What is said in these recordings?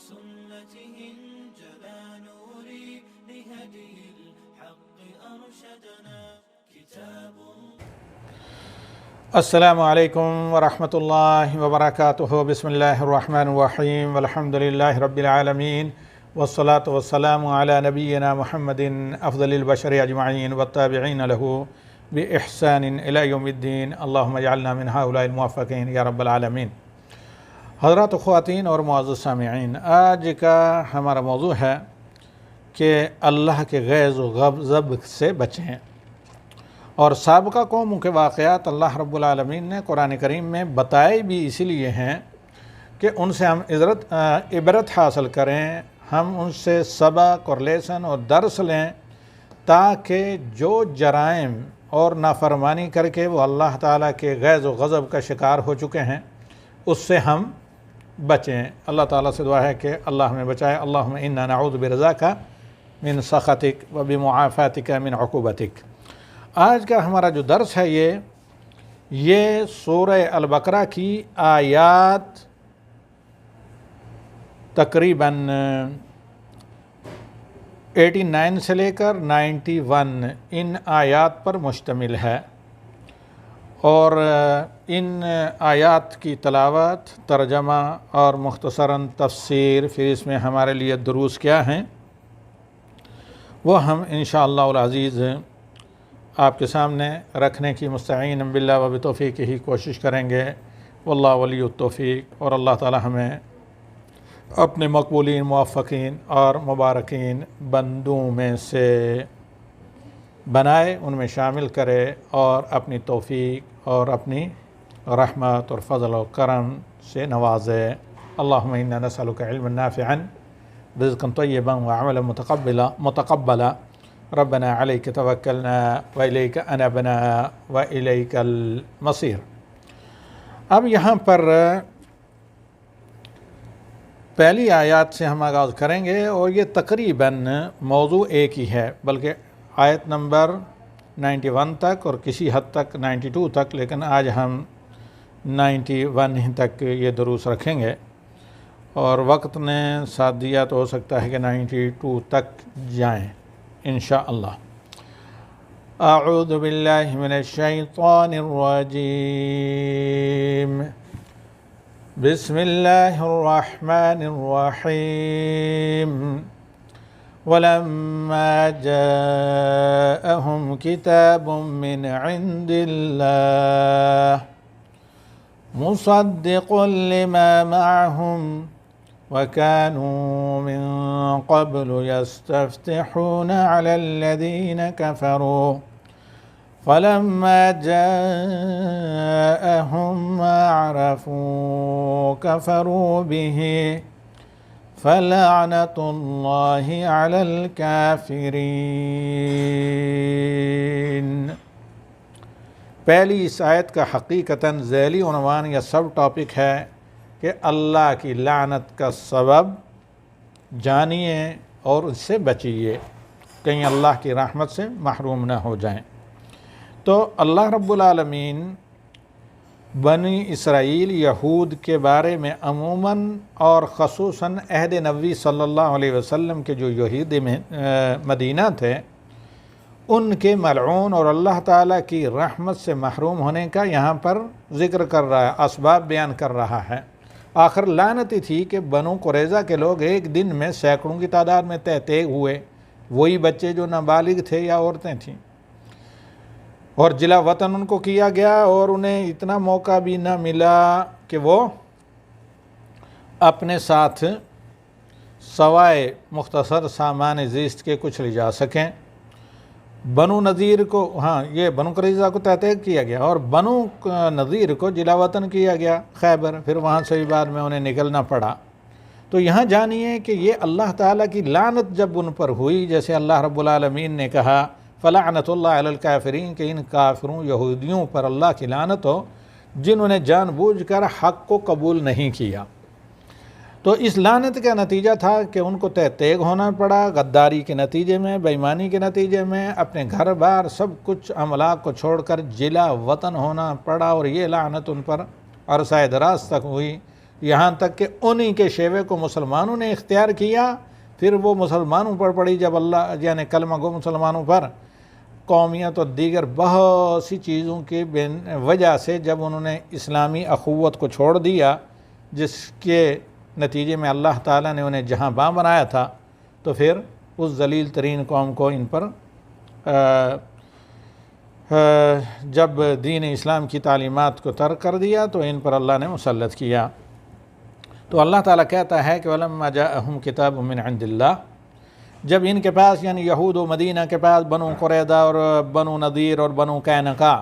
بسنته انجلى نوري لهدي الحق أرشدنا كتاب السلام علیکم ورحمۃ اللہ وبرکاتہ بسم اللہ الرحمن الرحیم والحمد للہ رب العالمین والصلاة والسلام علی نبینا محمد افضل البشر اجمعین والتابعین له بإحسان الی یوم الدین اللہم اجعلنا من هؤلاء الموفقین یا رب العالمین۔ حضرات خواتین اور معزز سامعین، آج کا ہمارا موضوع ہے کہ اللہ کے غیظ و غضب سے بچیں، اور سابقہ قوموں کے واقعات اللہ رب العالمین نے قرآن کریم میں بتائے بھی اسی لیے ہیں کہ ان سے ہم عبرت حاصل کریں، ہم ان سے سبق اور لیسن اور درس لیں، تاکہ جو جرائم اور نافرمانی کر کے وہ اللہ تعالیٰ کے غیظ و غضب کا شکار ہو چکے ہیں اس سے ہم بچیں۔ اللہ تعالیٰ سے دعا ہے کہ اللہ ہمیں بچائے۔ اللہم انا نعوذ برضاک من سخطک و بمعافاتک من عقوبتک۔ آج کا ہمارا جو درس ہے یہ سورہ البقرہ کی آیات تقریباً 89 سے لے کر 91 ان آیات پر مشتمل ہے، اور ان آیات کی تلاوت، ترجمہ اور مختصراً تفسیر، پھر اس میں ہمارے لیے دروس کیا ہیں، وہ ہم انشاءاللہ العزیز آپ کے سامنے رکھنے کی مستعین باللہ و بتوفیق ہی کوشش کریں گے۔ واللہ ولی التوفیق، اور اللہ تعالی ہمیں اپنے مقبولین، موفقین اور مبارکین بندوں میں سے بنائے، ان میں شامل کرے، اور اپنی توفیق اور اپنی رحمت اور فضل و کرم سے نوازے۔ اللہم انا نسألک علما نافعا رزقا طیبا وعملا متقبلا ربنا علیک توکلنا وإلیک انبنا وإلیک المصیر۔ اب یہاں پر پہلی آیات سے ہم آغاز کریں گے، اور یہ تقریباً موضوع ایک ہی ہے، بلکہ آیت نمبر 91 تک اور کسی حد تک 92 تک، لیکن آج ہم 91 تک یہ دروس رکھیں گے، اور وقت نے ساتھ دیا تو ہو سکتا ہے کہ 92 تک جائیں انشاءاللہ۔ اعوذ باللہ من الشیطان الرجیم، بسم اللہ الرحمن الرحیم۔ وَلَمَّا جَاءَهُمْ كِتَابٌ مِّنْ عِندِ اللَّهِ مُصَدِّقٌ لِّمَا مَعَهُمْ وَكَانُوا مِن قَبْلُ يَسْتَفْتِحُونَ عَلَى الَّذِينَ كَفَرُوا فَلَمَّا جَاءَهُم مَّا عَرَفُوا كَفَرُوا بِهِ فَلَعْنَةُ اللَّهِ عَلَى الْكَافِرِينَ۔ پہلی اس آیت کا حقیقتاً ذیلی عنوان یا سب ٹاپک ہے کہ اللہ کی لعنت کا سبب جانیے اور اس سے بچیے، کہیں اللہ کی رحمت سے محروم نہ ہو جائیں۔ تو اللہ رب العالمین بنی اسرائیل یہود کے بارے میں عموماً اور خصوصاً عہد نبوی صلی اللہ علیہ وسلم کے جو یہود مدینہ تھے، ان کے ملعون اور اللہ تعالیٰ کی رحمت سے محروم ہونے کا یہاں پر ذکر کر رہا ہے، اسباب بیان کر رہا ہے۔ آخر لعنتی تھی کہ بنو قریظہ کے لوگ ایک دن میں سینکڑوں کی تعداد میں تیگ ہوئے، وہی بچے جو نابالغ تھے یا عورتیں تھیں، اور جلا وطن ان کو کیا گیا، اور انہیں اتنا موقع بھی نہ ملا کہ وہ اپنے ساتھ سوائے مختصر سامان زیست کے کچھ لے جا سکیں۔ بنو نذیر کو، یہ بنو قریظہ کو تحقیق کیا گیا، اور بنو نذیر کو جلا وطن کیا گیا خیبر، پھر وہاں سے بھی بعد میں انہیں نکلنا پڑا۔ تو یہاں جانیے کہ یہ اللہ تعالیٰ کی لعنت جب ان پر ہوئی، جیسے اللہ رب العالمین نے کہا فَلَعْنَةُ اللَّهِ عَلَى الْكَافِرِينَ، کہ ان کافروں یہودیوں پر اللہ کی لعنت ہو جنہوں نے جان بوجھ کر حق کو قبول نہیں کیا۔ تو اس لعنت کا نتیجہ تھا کہ ان کو تیگ ہونا پڑا، غداری کے نتیجے میں، بے ایمانی کے نتیجے میں اپنے گھر بار سب کچھ املاک کو چھوڑ کر جلا وطن ہونا پڑا، اور یہ لعنت ان پر عرصہ دراز تک ہوئی، یہاں تک کہ انہی کے شیوے کو مسلمانوں نے اختیار کیا، پھر وہ مسلمانوں پر پڑی جب اللہ یعنی کلمہ گو مسلمانوں پر قومیت اور دیگر بہت سی چیزوں کی وجہ سے جب انہوں نے اسلامی اخوت کو چھوڑ دیا، جس کے نتیجے میں اللہ تعالیٰ نے انہیں جہاں باں بنایا تھا، تو پھر اس ذلیل ترین قوم کو ان پر جب دین اسلام کی تعلیمات کو ترک کر دیا تو ان پر اللہ نے مسلط کیا۔ تو اللہ تعالیٰ کہتا ہے کہ وَلَمَّا جَاءَهُمْ كِتَابٌ مِّنْ عِنْدِ اللَّهِ، جب ان کے پاس یعنی یہود و مدینہ کے پاس بنو قریظہ اور بنو نذیر اور بنو قینقاع،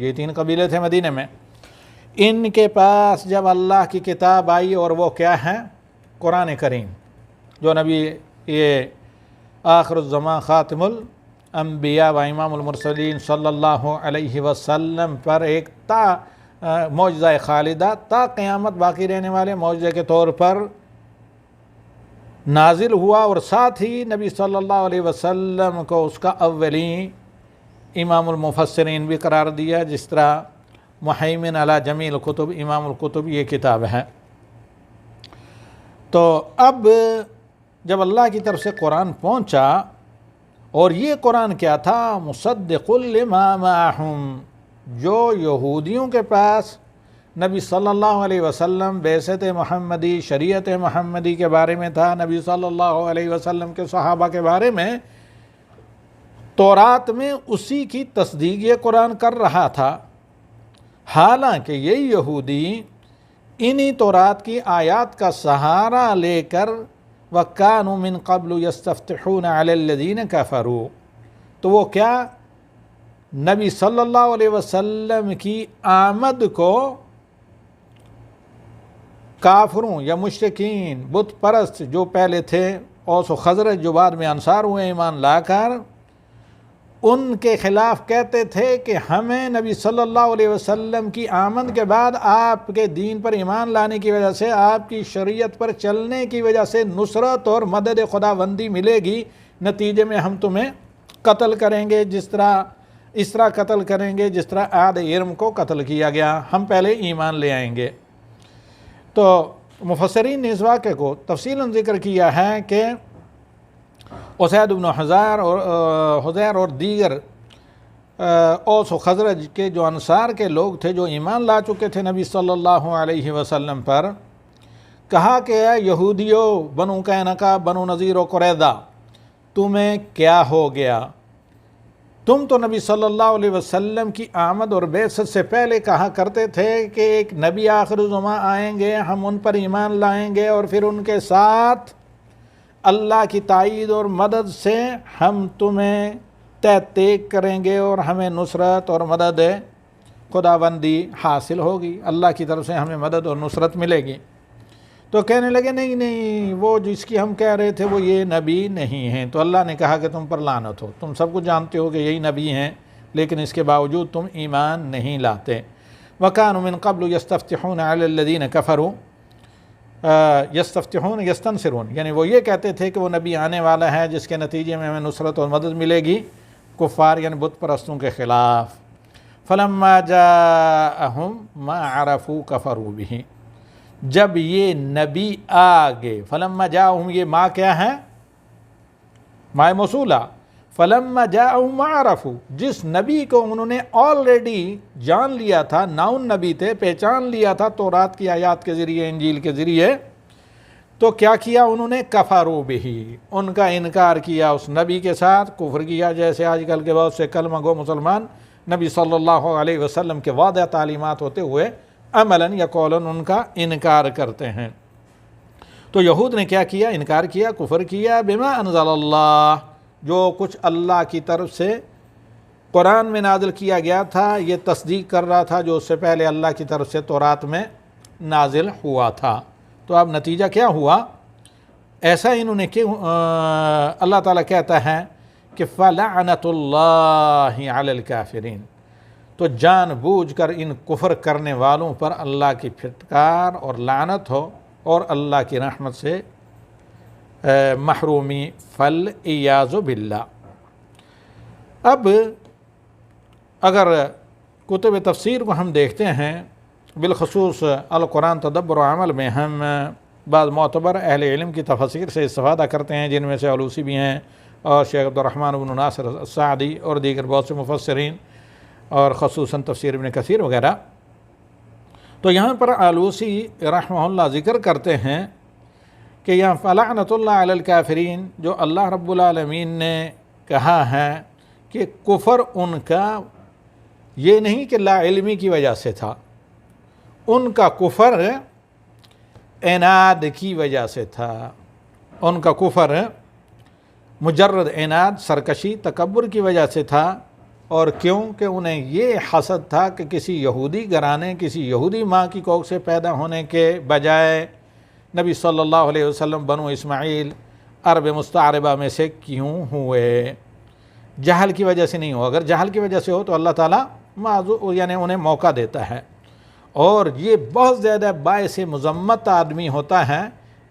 یہ 3 قبیلے تھے مدینہ میں، ان کے پاس جب اللہ کی کتاب آئی، اور وہ کیا ہے؟ قرآن کریم، جو نبی یہ آخر الزمان خاتم الانبیاء و امام المرسلین صلی اللہ علیہ وسلم پر ایک معجزہ خالدہ تا قیامت باقی رہنے والے معجزے کے طور پر نازل ہوا، اور ساتھ ہی نبی صلی اللہ علیہ وسلم کو اس کا اولین امام المفسرین بھی قرار دیا، جس طرح محیمن علی جمیع الکتب امام الکتب یہ کتاب ہے۔ تو اب جب اللہ کی طرف سے قرآن پہنچا، اور یہ قرآن کیا تھا؟ مصدق لما معہم، جو یہودیوں کے پاس نبی صلی اللہ علیہ وسلم بعثت محمدی شریعت محمدی کے بارے میں تھا، نبی صلی اللہ علیہ وسلم کے صحابہ کے بارے میں، تورات میں اسی کی تصدیق یہ قرآن کر رہا تھا، حالانکہ یہ یہودی انہی تورات کی آیات کا سہارا لے کر وَكَانُوا مِن قَبْلُ يَسْتَفْتِحُونَ عَلَى الَّذِينَ كَفَرُوا، تو وہ کیا نبی صلی اللہ علیہ وسلم کی آمد کو کافروں یا مشرکین بت پرست جو پہلے تھے، اوس و خزرج جو بعد میں انصار ہوئے ایمان لا کر، ان کے خلاف کہتے تھے کہ ہمیں نبی صلی اللہ علیہ وسلم کی آمد کے بعد آپ کے دین پر ایمان لانے کی وجہ سے، آپ کی شریعت پر چلنے کی وجہ سے نصرت اور مدد خداوندی ملے گی، نتیجے میں ہم تمہیں قتل کریں گے، اس طرح قتل کریں گے جس طرح عاد ارم کو قتل کیا گیا، ہم پہلے ایمان لے آئیں گے۔ تو مفسرین نے اس واقعے کو تفصیلاً ذکر کیا ہے کہ اسید بن حضیر اور دیگر اوس و خزرج کے جو انصار کے لوگ تھے، جو ایمان لا چکے تھے نبی صلی اللہ علیہ وسلم پر، کہا کہ اے یہودیو، بنو قینقاع، بنو نذیر و قریظہ، تمہیں کیا ہو گیا؟ تم تو نبی صلی اللہ علیہ وسلم کی آمد اور بعثت سے پہلے کہا کرتے تھے کہ ایک نبی آخر الزمان آئیں گے، ہم ان پر ایمان لائیں گے، اور پھر ان کے ساتھ اللہ کی تائید اور مدد سے ہم تمہیں تحقیق کریں گے، اور ہمیں نصرت اور مدد خداوندی حاصل ہوگی، اللہ کی طرف سے ہمیں مدد اور نصرت ملے گی۔ تو کہنے لگے نہیں، وہ جس کی ہم کہہ رہے تھے وہ یہ نبی نہیں ہیں۔ تو اللہ نے کہا کہ تم پر لعنت ہو، تم سب کچھ جانتے ہو کہ یہی نبی ہیں، لیکن اس کے باوجود تم ایمان نہیں لاتے۔ وَكَانُوا مِن قَبْلُ يَسْتَفْتِحُونَ عَلَى الَّذِينَ كَفَرُوا، یستفتحون یستنصرون، یعنی وہ یہ کہتے تھے کہ وہ نبی آنے والا ہے جس کے نتیجے میں ہمیں نصرت اور مدد ملے گی کفار یعنی بت پرستوں کے خلاف۔ فَلَمَّا جَاءَهُمْ مَا عَرَفُوا كَفَرُوا بِهِ، جب یہ نبی آگے، فَلَمَّا جَاءَهُمْ یہ ما کیا ہے؟ ما موصولہ، فَلَمَّا جَاءَهُمْ مَا عَرَفُوا، جس نبی کو انہوں نے آلریڈی جان لیا تھا، ناؤن نبی تھے، پہچان لیا تھا تورات کی آیات کے ذریعے، انجیل کے ذریعے، تو کیا کیا انہوں نے؟ کفروا بہ، ان کا انکار کیا، اس نبی کے ساتھ کفر کیا، جیسے آج کل کے بہت سے کلمہ گو مسلمان نبی صلی اللہ علیہ وسلم کے واضح تعلیمات ہوتے ہوئے عملاً یا قولاً ان کا انکار کرتے ہیں۔ تو یہود نے کیا کیا؟ انکار کیا، کفر کیا، بما انزل اللہ، جو کچھ اللہ کی طرف سے قرآن میں نازل کیا گیا تھا، یہ تصدیق کر رہا تھا جو اس سے پہلے اللہ کی طرف سے تورات میں نازل ہوا تھا۔ تو اب نتیجہ کیا ہوا؟ ایسا انہوں نے کہ اللہ تعالیٰ کہتا ہے کہ فَلَعْنَةُ اللَّهِ عَلَى الْكَافِرِينَ، تو جان بوجھ کر ان کفر کرنے والوں پر اللہ کی پھٹکار اور لعنت ہو، اور اللہ کی رحمت سے محرومی، فَالْعِيَاذُ بِاللَّهِ۔ اب اگر کتب تفسیر کو ہم دیکھتے ہیں، بالخصوص القرآن تدبر و عمل میں ہم بعض معتبر اہل علم کی تفسیر سے استفادہ کرتے ہیں، جن میں سے علوسی بھی ہیں اور شیخ عبدالرحمن بن ناصر السعدی اور دیگر بہت سے مفسرین، اور خصوصاً تفسیر ابن کثیر وغیرہ۔ تو یہاں پر علوسی رحمہ اللہ ذکر کرتے ہیں کہ یہاں فلعنۃ اللہ علی الکافرین جو اللہ رب العالمین نے کہا ہے کہ کفر ان کا یہ نہیں کہ لا علمی کی وجہ سے تھا، ان کا کفر عناد کی وجہ سے تھا، ان کا کفر مجرد عناد، سرکشی، تکبر کی وجہ سے تھا۔ اور کیوں کہ انہیں یہ حسد تھا کہ کسی یہودی گھرانے، کسی یہودی ماں کی کوکھ سے پیدا ہونے کے بجائے نبی صلی اللہ علیہ وسلم بنو اسماعیل عرب مستعربہ میں سے کیوں ہوئے؟ جہل کی وجہ سے نہیں ہو، اگر جہل کی وجہ سے ہو تو اللہ تعالیٰ معذور یعنی انہیں موقع دیتا ہے۔ اور یہ بہت زیادہ باعث مذمت آدمی ہوتا ہے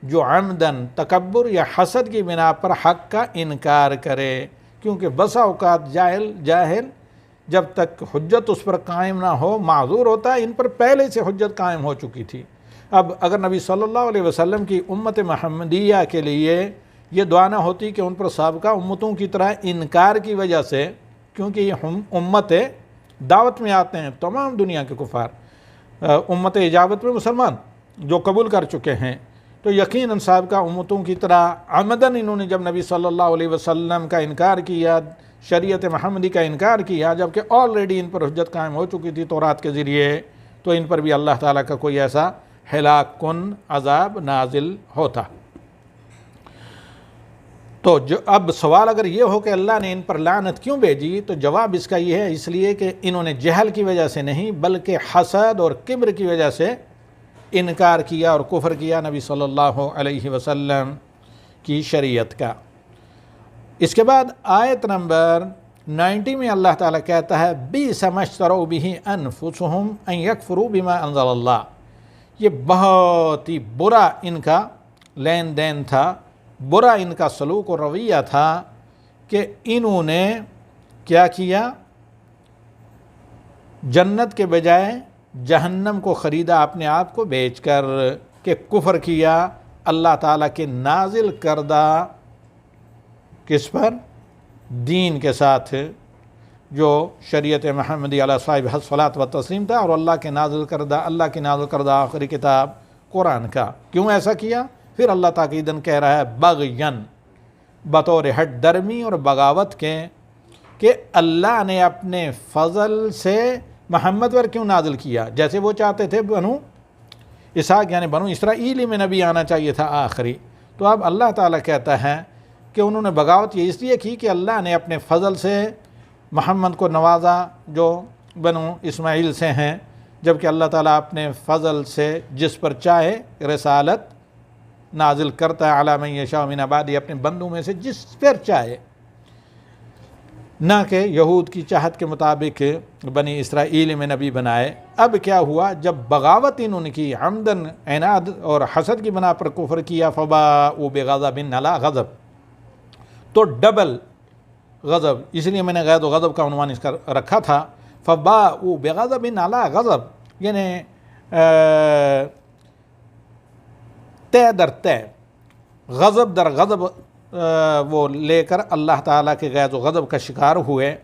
جو عمدن تکبر یا حسد کی بنا پر حق کا انکار کرے، کیونکہ بسا اوقات جاہل جب تک حجت اس پر قائم نہ ہو معذور ہوتا ہے، ان پر پہلے سے حجت قائم ہو چکی تھی۔ اب اگر نبی صلی اللہ علیہ وسلم کی امت محمدیہ کے لیے یہ دعا نہ ہوتی کہ ان پر سابقہ امتوں کی طرح انکار کی وجہ سے، کیونکہ یہ امت دعوت میں آتے ہیں تمام دنیا کے کفار، امت اجابت میں مسلمان جو قبول کر چکے ہیں، تو یقیناً سابقہ امتوں کی طرح عمدن انہوں نے جب نبی صلی اللہ علیہ وسلم کا انکار کیا، شریعت محمدی کا انکار کیا، جبکہ آلریڈی ان پر حجت قائم ہو چکی تھی تورات کے ذریعے، تو ان پر بھی اللہ تعالیٰ کا کوئی ایسا ہلاک کن عذاب نازل ہوتا۔ تو اب سوال اگر یہ ہو کہ اللہ نے ان پر لعنت کیوں بھیجی، تو جواب اس کا یہ ہے، اس لیے کہ انہوں نے جہل کی وجہ سے نہیں بلکہ حسد اور کبر کی وجہ سے انکار کیا اور کفر کیا نبی صلی اللہ علیہ وسلم کی شریعت کا۔ اس کے بعد آیت نمبر 90 میں اللہ تعالیٰ کہتا ہے بِئْسَ مَا اشْتَرَوْا بِهِ أَنفُسُهُمْ أَن يَكْفُرُوا بِمَا أَنزَلَ اللَّهُ، یہ بہت ہی برا ان کا لین دین تھا، برا ان کا سلوک و رویہ تھا کہ انہوں نے کیا کیا، جنت کے بجائے جہنم کو خریدا اپنے آپ کو بیچ کر، کہ کفر کیا اللہ تعالیٰ کے نازل کردہ کس پر؟ دین کے ساتھ، جو شریعت محمدی علیہ صاحب الصلاۃ والتسلیم تھا، اور اللہ کی نازل کردہ آخری کتاب قرآن کا۔ کیوں ایسا کیا؟ پھر اللہ تاکیداً کہہ رہا ہے بغین، بطور ہٹ درمی اور بغاوت کے، کہ اللہ نے اپنے فضل سے محمد پر کیوں نازل کیا؟ جیسے وہ چاہتے تھے بنو اسحاق یعنی بنو اسرائیل میں نبی آنا چاہیے تھا آخری، تو اب اللہ تعالیٰ کہتا ہے کہ انہوں نے بغاوت یہ اس لیے کی کہ اللہ نے اپنے فضل سے محمد کو نوازا جو بنو اسماعیل سے ہیں، جبکہ اللہ تعالیٰ اپنے فضل سے جس پر چاہے رسالت نازل کرتا ہے، علی من یشاء من عبادہ، اپنے بندوں میں سے جس پر چاہے، نہ کہ یہود کی چاہت کے مطابق بنی اسرائیل میں نبی بنائے۔ اب کیا ہوا، جب بغاوت انہوں نے کی، عمدن عناد اور حسد کی بنا پر کفر کیا، فباءوا بغضب علی غضب، تو ڈبل غضب، اس لیے میں نے غید و غضب کا عنوان اس کا رکھا تھا، فباءوا بغضب علی غضب، یعنی تے در تے، غضب در غضب وہ لے کر اللہ تعالیٰ کے غیظ و غضب کا شکار ہوئے۔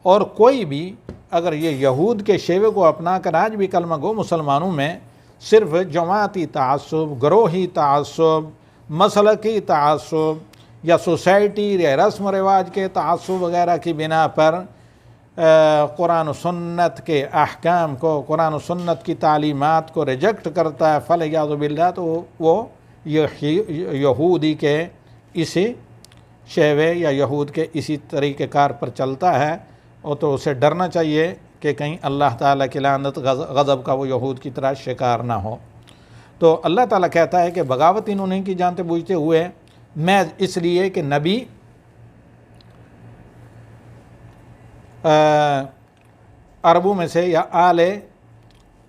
اور کوئی بھی اگر یہ یہود کے شیوے کو اپنا کر آج بھی کلمہ گو مسلمانوں میں صرف جماعتی تعصب، گروہی تعصب، مسلکی تعصب یا سوسائٹی یا رسم و رواج کے تعصب وغیرہ کی بنا پر قرآن و سنت کے احکام کو، قرآن و سنت کی تعلیمات کو ریجیکٹ کرتا ہے، فلیعوذ باللہ، تو وہ یہودی کے اسی شیوے یا یہود کے اسی طریقہ کار پر چلتا ہے، اور تو اسے ڈرنا چاہیے کہ کہیں اللہ تعالیٰ کی لعنت غضب کا وہ یہود کی طرح شکار نہ ہو۔ تو اللہ تعالیٰ کہتا ہے کہ بغاوت انہوں نے کی جانتے بوجھتے ہوئے، میں اس لیے کہ نبی عربوں میں سے یا آل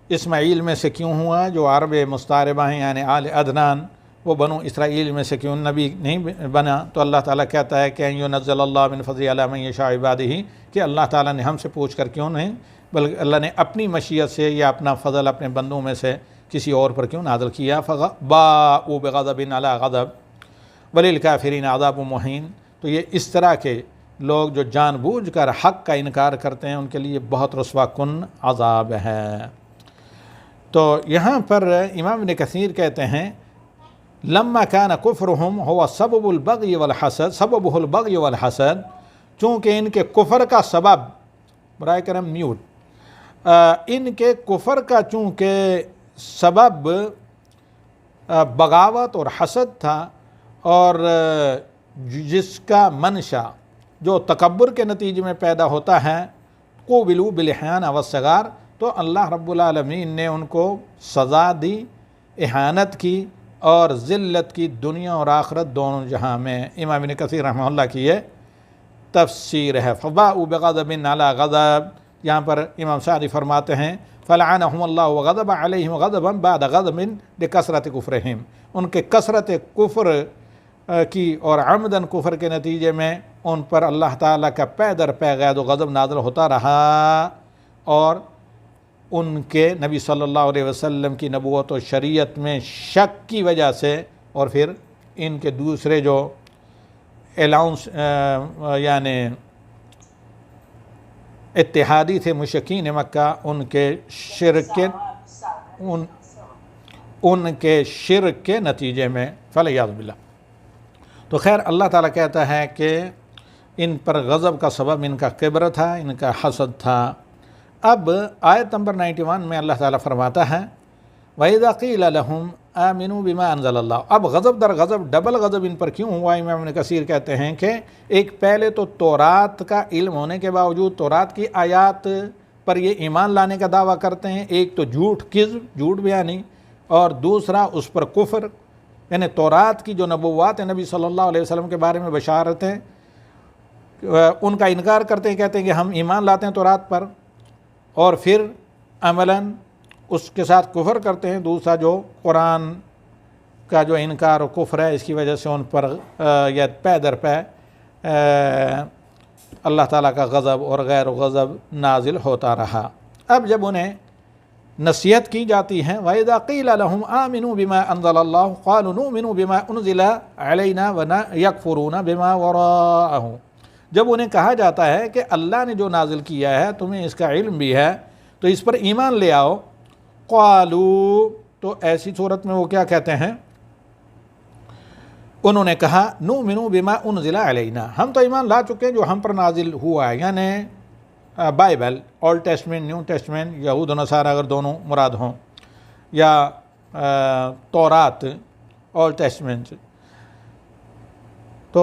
اسماعیل میں سے کیوں ہوا، جو عرب مستعربہ ہیں یعنی آل عدنان، وہ بنو اسرائیل میں سے کیوں نبی نہیں بنا؟ تو اللہ تعالیٰ کہتا ہے کہ ینزل اللہ من فضلہ علی من یشاء عبادہ، کہ اللہ تعالیٰ نے ہم سے پوچھ کر کیوں نہیں بلکہ اللہ نے اپنی مشیت سے یا اپنا فضل اپنے بندوں میں سے کسی اور پر کیوں نازل کیا؟ باءوا بغضب علی غضب وللکافرین عذاب مہین۔ تو یہ اس طرح کے لوگ جو جان بوجھ کر حق کا انکار کرتے ہیں ان کے لیے بہت رسوا کن عذاب ہے۔ تو یہاں پر امام ابن کثیر کہتے ہیں لما کان کفرہم ہوا سبب البغی والحسد سببہ البغی والحسد، چونکہ ان کے کفر کا سبب، برائے کرم میوٹ، ان کے کفر کا چونکہ سبب بغاوت اور حسد تھا، اور جس کا منشا جو تکبر کے نتیجے میں پیدا ہوتا ہے، قوبلوا بالاحیان والصغار، تو اللہ رب العالمین نے ان کو سزا دی، اہانت کی اور ذلت کی، دنیا اور آخرت دونوں جہاں میں۔ امام ابن کثیر رحمہ اللہ کی یہ تفسیر ہے۔ فباءوا بغضب علی غضب، یہاں پر امام سعدی فرماتے ہیں فلعنہم اللہ وغضب علیہم غضبا بعد غضب لکثرت کفرہم، ان کے کثرت کفر کی اور عمدن کفر کے نتیجے میں ان پر اللہ تعالیٰ کا پے در پے غضب و غضب نازل ہوتا رہا، اور ان کے نبی صلی اللہ علیہ وسلم کی نبوت و شریعت میں شک کی وجہ سے، اور پھر ان کے دوسرے جو الاؤنس یعنی اتحادی تھے مشرکین مکہ، ان کے شرک کے نتیجے میں، فلیعوذ باللہ۔ تو خیر اللہ تعالیٰ کہتا ہے کہ ان پر غضب کا سبب ان کا کبر تھا، ان کا حسد تھا۔ اب آیت نمبر 91 میں اللہ تعالیٰ فرماتا ہے وَإِذَا قِيلَ لَهُمْ آمِنُوا بِمَا أَنزَلَ اللَّهُ۔ اب غضب در غضب، ڈبل غضب ان پر کیوں ہوا؟ امام ابن کثیر کہتے ہیں کہ ایک پہلے تو تورات کا علم ہونے کے باوجود تورات کی آیات پر یہ ایمان لانے کا دعویٰ کرتے ہیں، ایک تو جھوٹ بیانی، اور دوسرا اس پر کفر، یعنی تورات کی جو نبوات ہیں نبی صلی اللہ علیہ وسلم کے بارے میں بشارتیں، ان کا انکار کرتے ہیں، کہتے ہیں کہ ہم ایمان لاتے ہیں تورات پر، اور پھر عملاً اس کے ساتھ کفر کرتے ہیں۔ دوسرا جو قرآن کا جو انکار و کفر ہے، اس کی وجہ سے ان پر یا پے در پے اللہ تعالیٰ کا غضب اور غیر غضب نازل ہوتا رہا۔ اب جب انہیں نصیحت کی جاتی ہے وَإِذَا قِيلَ لَهُمْ آمِنُوا بِمَا أَنزَلَ اللَّهُ قَالُوا نُؤْمِنُ بِمَا أُنزِلَ عَلَيْنَا وَيَكْفُرُونَ بِمَا وَرَاءَهُ، جب انہیں کہا جاتا ہے کہ اللہ نے جو نازل کیا ہے تمہیں اس کا علم بھی ہے تو اس پر ایمان لے آؤ، قَالُوا، تو ایسی صورت میں وہ کیا کہتے ہیں؟ انہوں نے کہا نُؤْمِنُ بِمَا أُنزِلَ عَلَيْنَا، ہم تو ایمان لا چکے ہیں جو ہم پر نازل ہوا ہے، یعنی Bible, old testament, new testament, یہود و نصارہ اگر دونوں مراد ہوں، یا تورات، اولڈ ٹیسٹمنٹ۔ تو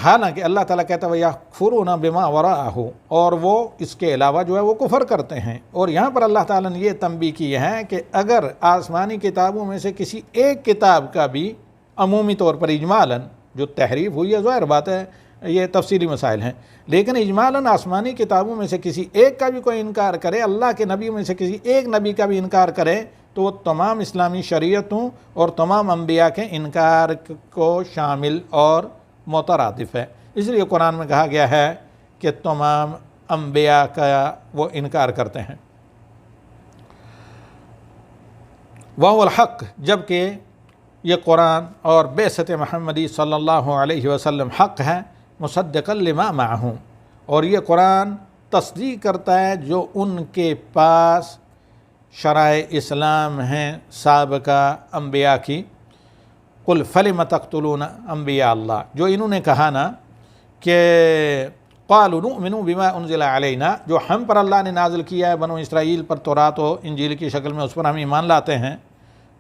حالانکہ اللہ تعالیٰ کہتا ہے وَيَكْفُرُونَ بِمَا وَرَاءَهُ، اور وہ اس کے علاوہ جو ہے وہ کفر کرتے ہیں۔ اور یہاں پر اللہ تعالیٰ نے یہ تنبیہ کی ہے کہ اگر آسمانی کتابوں میں سے کسی ایک کتاب کا بھی عمومی طور پر اجمالاً جو تحریف ہوئی ہے، ظاہر بات ہے یہ تفصیلی مسائل ہیں، لیکن اجمالاً آسمانی کتابوں میں سے کسی ایک کا بھی کوئی انکار کرے، اللہ کے نبی میں سے کسی ایک نبی کا بھی انکار کرے، تو وہ تمام اسلامی شریعتوں اور تمام انبیاء کے انکار کو شامل اور مترادف ہے۔ اس لیے قرآن میں کہا گیا ہے کہ تمام انبیاء کا وہ انکار کرتے ہیں۔ وَهُوَ الْحَقُّ، جبکہ یہ قرآن اور بعثت محمدی صلی اللہ علیہ وسلم حق ہے، مصدقا لما معہم، اور یہ قرآن تصدیق کرتا ہے جو ان کے پاس شرائع اسلام ہیں سابقہ انبیاء کی۔ قل فلم تقتلون انبیاء اللہ، جو انہوں نے کہا نا کہ قالوا نؤمن بما انزل علینا، جو ہم پر اللہ نے نازل کیا ہے بنو اسرائیل پر تورات و انجیل کی شکل میں، اس پر ہم ایمان لاتے ہیں،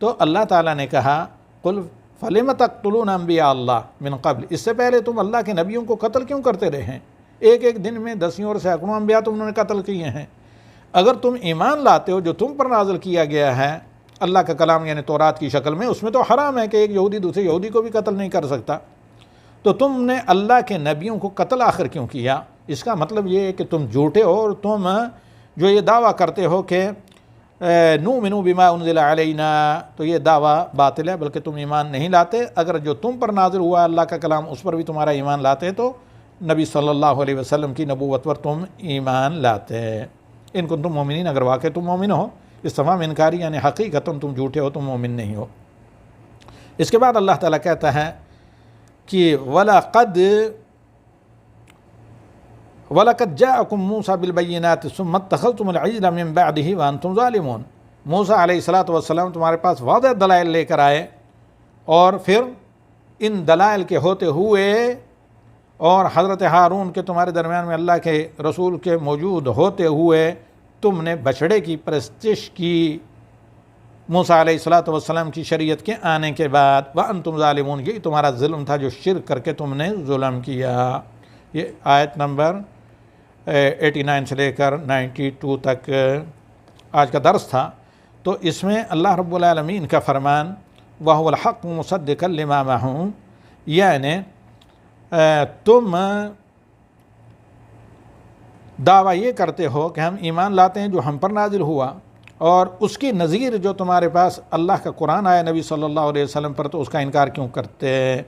تو اللہ تعالیٰ نے کہا قل فلم تقتلون انبیاء اللہ من قبل، اس سے پہلے تم اللہ کے نبیوں کو قتل کیوں کرتے رہے ہیں؟ ایک دن میں دسیوں اور سینکڑوں انبیاء تم نے قتل کیے ہیں۔ اگر تم ایمان لاتے ہو جو تم پر نازل کیا گیا ہے اللہ کا کلام یعنی تورات کی شکل میں، اس میں تو حرام ہے کہ ایک یہودی دوسرے یہودی کو بھی قتل نہیں کر سکتا، تو تم نے اللہ کے نبیوں کو قتل آخر کیوں کیا؟ اس کا مطلب یہ ہے کہ تم جھوٹے ہو، اور تم جو یہ دعویٰ کرتے ہو کہ نؤمن بما انزل علینا، تو یہ دعویٰ باطل ہے، بلکہ تم ایمان نہیں لاتے۔ اگر جو تم پر نازل ہوا اللہ کا کلام اس پر بھی تمہارا ایمان لاتے تو نبی صلی اللہ علیہ وسلم کی نبوت پر تم ایمان لاتے۔ ان کنتم مومنین، اگر واقع تم مومن ہو۔ استفہام انکاری یعنی حقیقتاً تم جھوٹے ہو، تم مومن نہیں ہو۔ اس کے بعد اللہ تعالیٰ کہتا ہے کہ وَلَقَدْ جَاءَكُم مُوسَىٰ بِالْبَيِّنَاتِ ثُمَّ اتَّخَذْتُمُ الْعِجْلَ مِن بَعْدِهِ وَأَنْتُمْ ظَالِمُونَ۔ موسیٰ علیہ السلام تمہارے پاس واضح دلائل لے کر آئے، اور پھر ان دلائل کے ہوتے ہوئے اور حضرت ہارون کے تمہارے درمیان میں اللہ کے رسول کے موجود ہوتے ہوئے تم نے بچڑے کی پرستش کی موسیٰ علیہ السلام کی شریعت کے آنے کے بعد۔ وَأَنْتُمْ ظَالِمُونَ، یہی تمہارا ظلم تھا جو شرک کر کے تم نے ظلم کیا۔ یہ آیت نمبر 89 سے لے کر 92 تک آج کا درس تھا۔ تو اس میں اللہ رب العالمین کا فرمان وَهُوَ الْحَقُّ مُصَدِّقًا لِمَا مَعَهُمْ، یعنی تم دعویٰ یہ کرتے ہو کہ ہم ایمان لاتے ہیں جو ہم پر نازل ہوا، اور اس کی نظیر جو تمہارے پاس اللہ کا قرآن آیا نبی صلی اللہ علیہ وسلم پر، تو اس کا انکار کیوں کرتے؟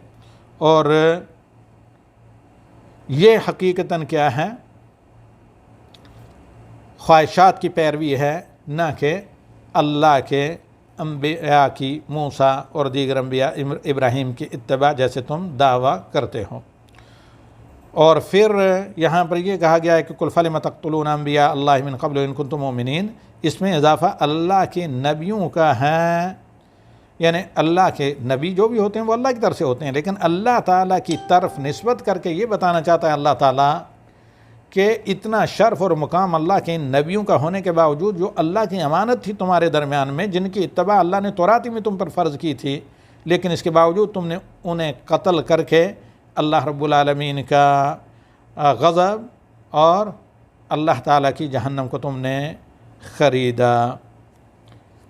اور یہ حقیقتاً کیا ہے؟ خواہشات کی پیروی ہے، نہ کہ اللہ کے انبیاء کی، موسیٰ اور دیگر انبیاء ابراہیم کی اتباع جیسے تم دعویٰ کرتے ہو۔ اور پھر یہاں پر یہ کہا گیا ہے کہ قُلْ فَلِمَ تَقْتُلُونَ أَنْبِيَاءَ اللَّهِ مِنْ قَبْلُ إِن كُنتُم مُؤْمِنِينَ، اس میں اضافہ اللہ کے نبیوں کا ہے، یعنی اللہ کے نبی جو بھی ہوتے ہیں وہ اللہ کی طرف سے ہوتے ہیں، لیکن اللہ تعالیٰ کی طرف نسبت کر کے یہ بتانا چاہتا ہے اللہ تعالیٰ کہ اتنا شرف اور مقام اللہ کے ان نبیوں کا ہونے کے باوجود، جو اللہ کی امانت تھی تمہارے درمیان میں، جن کی اتباع اللہ نے توراتی میں تم پر فرض کی تھی، لیکن اس کے باوجود تم نے انہیں قتل کر کے اللہ رب العالمین کا غضب اور اللہ تعالیٰ کی جہنم کو تم نے خریدا۔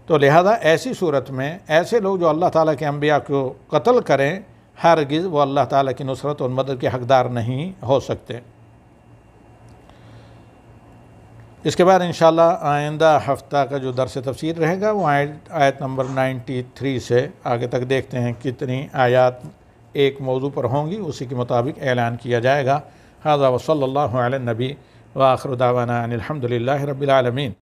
تو لہذا ایسی صورت میں ایسے لوگ جو اللہ تعالیٰ کے انبیاء کو قتل کریں، ہرگز وہ اللہ تعالیٰ کی نصرت اور مدد کے حقدار نہیں ہو سکتے۔ اس کے بعد انشاءاللہ آئندہ ہفتہ کا جو درس تفسیر رہے گا وہ آیت نمبر 93 سے آگے تک دیکھتے ہیں کتنی آیات ایک موضوع پر ہوں گی، اسی کے مطابق اعلان کیا جائے گا۔ ھذا وصلی اللہ علی النبی وآخر دعوانا ان الحمد للہ رب العالمین۔